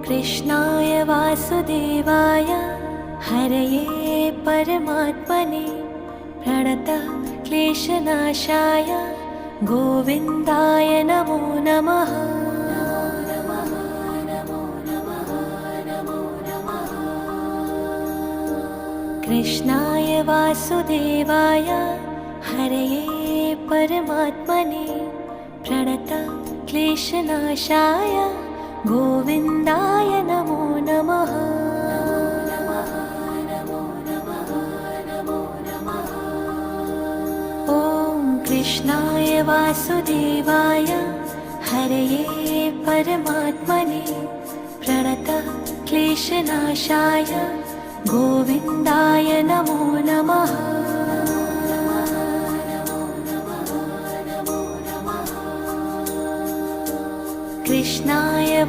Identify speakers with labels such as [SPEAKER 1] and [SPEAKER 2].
[SPEAKER 1] कृष्णाय वासुदेवाय हरये परमात्मने प्रणतः क्लेशनाशाय गोविन्दाय नमो नमः। कृष्णाय वासुदेवाय हरये परमात्मने प्रणतः क्लेशनाशाय गोविन्दाय नमो नमः। ॐ कृष्णाय वासुदेवाय हरये परमात्मने प्रणतः क्लेशनाशाय गोविन्दाय नमो नमः। कृष्णाय